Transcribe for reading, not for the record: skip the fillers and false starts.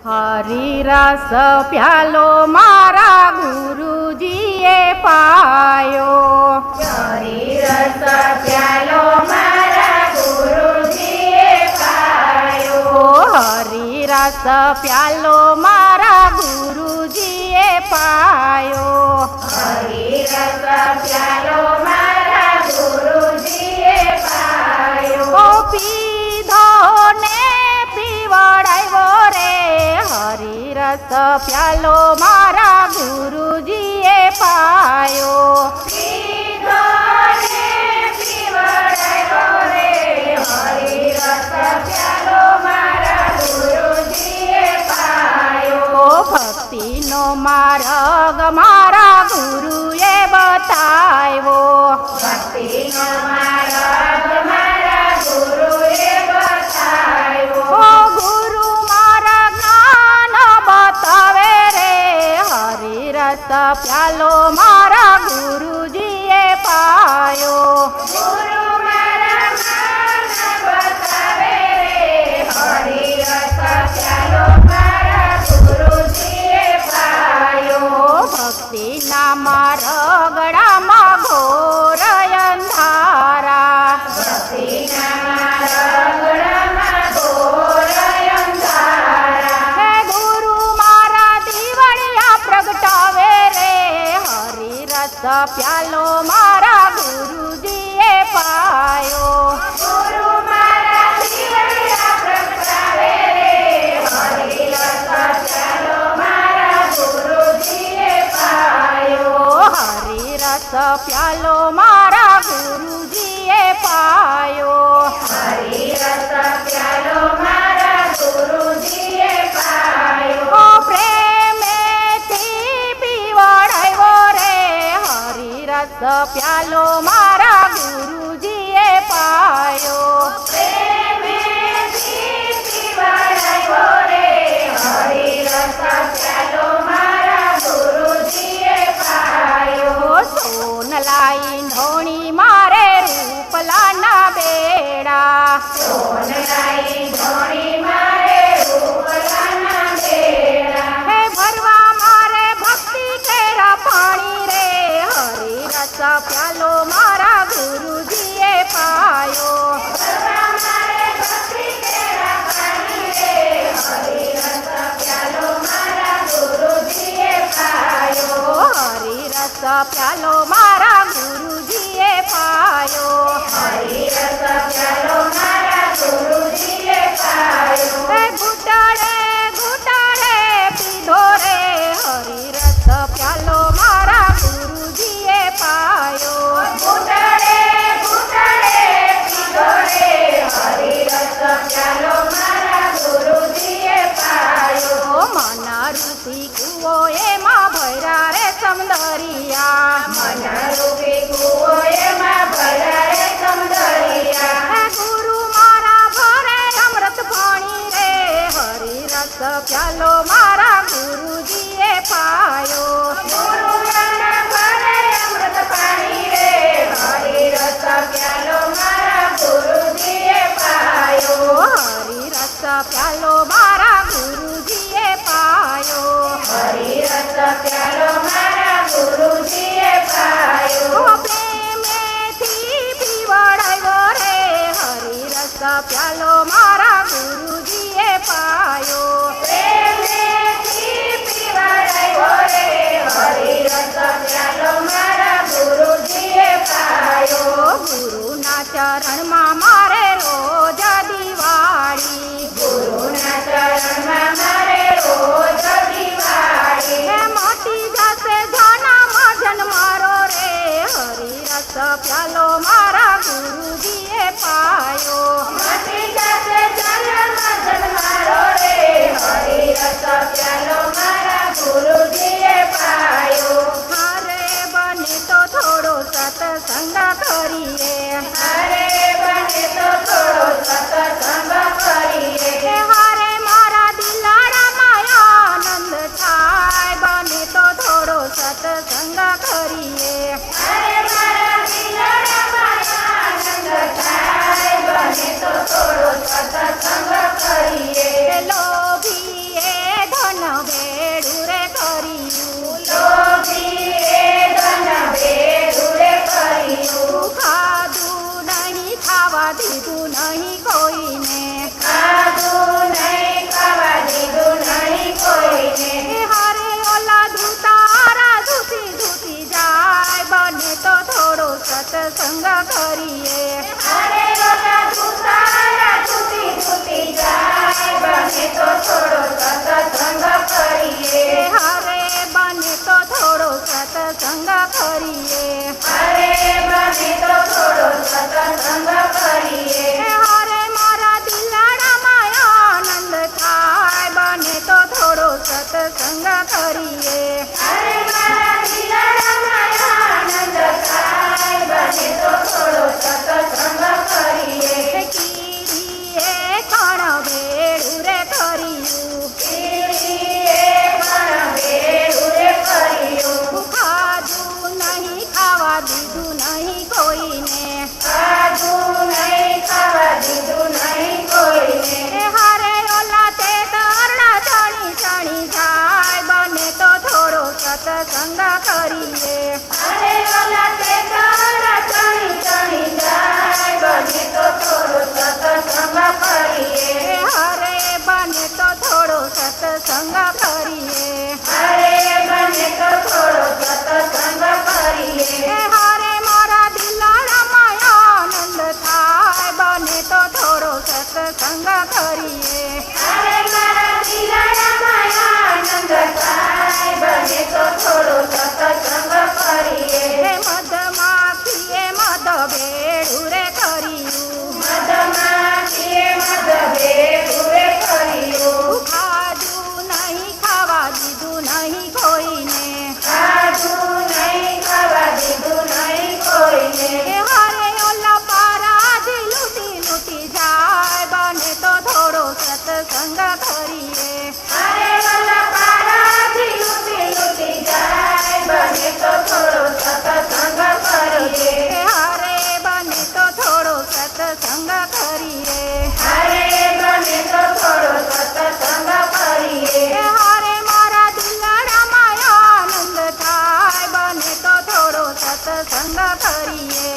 હરિરસ પ્યાલો મારા ગુરુજીએ પાયો, હરિરસ પ્યાલો મારા ગુરુજીએ પાયો, હરિરસ પ્યાલો મારા ગુરુજીએ પાયો, હરિરસ પ્યાલો મારા ગુરુજીએ પાયો, પીધો ને પીવડાવ્યો રે હરિરસ પ્યાલો મારા ગુરુજીએ પાયો, પીધો ને પીવડાવ્યો રે હરિરસ પ્યાલો મારા ગુરુજીએ પાયો, ભક્તિનો માર્ગ મારા ગુરુએ બતાવ્યો, ભક્તિનો માર્ગ મારા ગુરુએ બતાવ્યો, ગુરુ મારા જ્ઞાન બતાવે રે હરિરસ પ્યાલો મારા ગુરુજીએ પાયો, ગુરુ મારા જ્ઞાન બતાવે રે હરિરસ પ્યાલો મારા ગુરુજીએ પાયો, ભક્તિના માર્ગડામાં ઘોર અંધારા, ભક્તિના માર્ગમાં ઘોર અંધારા, હે ગુરુ મારા દીવડિયા પ્રગટાવે રે હરિરસ પ્યાલો મારા ગુરુજીએ પાયો, ગુરુ મારા દીવડિયા પ્રગટાવે રે હરિરસ પ્યાલો મારા ગુરુજીએ પાયો, હરિરસ પ્યાલો મારા ગુરુજીએ પાયો, હરિરસ પ્યાલો મારા ગુરુજીએ પાયો, પ્રેમેથી પીવડાવ્યો રે હરિરસ પ્યાલો મારા ગુરુજીએ પાયો, પ્રેમેથી પીવડાવ્યો રે હરિરસ પ્યાલો મારા ગુરુજીએ પાયો, સોનલાઈ ધોણી મારે રૂપલાના બેડા, સોનલાઈ ધોણી મારે રૂપલાના બેડા, હે ભરવા મારે ભક્તિ કેરા પાણી રે હરિરસ પ્યાલો મારા ગુરુજીએ પાયો, ભરવા મારે ભક્તિ કેરા પાણી રે હરિરસ પ્યાલો મારા ગુરુજીએ પાયો, હરિરસ પ્યાલો મારા ગુરુજીએ પાયો, હરિરસ પ્યાલો મારા ગુરુજીએ પાયો, હે ઘૂંટડે ઘૂંટડે પીધો રે હરિરસ પ્યાલો મારા ગુરુજીએ પાયો, ઘૂંટડે ઘૂંટડે પીધો રે હરિરસ પ્યાલો મારા ગુરુજીએ પાયો, મન રૂપી કુવો એમાં ભર્યા રે સમદરિયા, મનરૂપી કૂવો એમાં ભર્યા રે સમદરિયા, હે ગુરુ મારા ભરે અમૃત પાણી રે હરિરસ પ્યાલો મારા ગુરુજીએ પાયો, ગુરુ મારા ભરે અમૃત પાણી રે હરિરસ પ્યાલો મારા ગુરુજીએ પાયો, હરિરસ પ્યાલો મારા ગુરુજીએ પાયો, હરિરસ પ્યાલો મારા ગુરુજીએ પાયો, પ્રેમેથી પીવડાવ્યો રે હરિરસ પ્યાલો મારા ગુરુજીએ પાયો, પ્રેમેથી પીવડાવ્યો રે હરિરસ પ્યાલો મારા ગુરુજીએ પાયો, ગુરુના ચરણમાં મારે રોજ દિવાળી, ગુરુના ચરણમાં મારે રોજ દિવાળી, હે મોટી જશે જન્મ જન્મારો રે હરિરસ પ્યાલો મારા ગુરુજીએ પાયો, મટી જશે જન્મ જન્મારો રે હરિરસ પ્યાલો મારા ગુરુજીએ પાયો, હારે બને તો થોડો સત્સંગ કરીએ, અરે બને તો થોડો સત્સંગ કરીએ, હે હારે મારા દિલાડામાં આનંદ થાય બને તો થોડો સત્સંગ કરીએ, અરે મારા દિલડામાં આનંદ થાય, બને દીધું નહીં કોઈને ખાધું નહીં ખાવા દીધું નહીં કોઈને એ હારે ઓલા ધૂતારા ધૂતી ધૂતી જાય બને તો થોડો સત્સંગ કરીએ અરે ઓલા ધૂતારા ધૂતી ધૂતી જાય બને તો થોડો સત્સંગ કરીએ એ હારે બને તો થોડો સત્સંગ કરીએ અરે બને તો થોડો સત્સંગ કરીએ એ હારે મારા દિલાડામાં આનંદ થાય બને તો થોડો સત્સંગ કરીએ અરે મારા દિલાડામાં આનંદ થાય બને તો થોડો સત્સંગ કરીએ એ કીરીએ કણ ભેળું રે કર્યું કીડીએ પણ ભેળું રે કર્યું ખાધું નહીં ખાવા દીધું નહીં કોઈને ખાધું નહીં ખાવા દીધું નહીં કોઈને એ હારે ઓલા તે તરણા ચણી ચણી જાય બને તો થોડો સત્સંગ કરીએ અરે ઓલા તે તારા ચણી ચણી જાય બને તો થોડો સત્સંગ કરીએ એ હારે બને તો થોડો સત્સંગ કરીએ અરે બને તો થોડો સત્સંગ કરીએ એ હારે મારા દિલાડામાં આનંદ થાય બને તો થોડો સત્સંગ કરીએ અરે મારા દિલાડામાં આનંદ થાય બને તો થોડો સત્સંગ કરીએ એ મધમાખીએ મધ ભેળું રે કર્યું મધમાખીએ મધ ભેગું રે કર્યું ખાધું નહીં ખાવા દીધું નહીં કોઈને ખાધું નહીં ખાવા દીધું નહીં કોઈને એ હારે ઓલા પારાથી લૂંટી લૂંટી જાય બને તો થોડો સત્સંગ કરીએ અરે ઓલા પારાથી લૂંટી લૂંટી જાય બને તો થોડો સત્સંગ કરીએ એ હારે બને તો થોડો સત્સંગ કરીએ અરે બને તો થોડો સત્સંગ કરીએ એ હારે મારા દિલાડામાં આનંદ થાય બને તો થોડો સત્સંગ કરીએ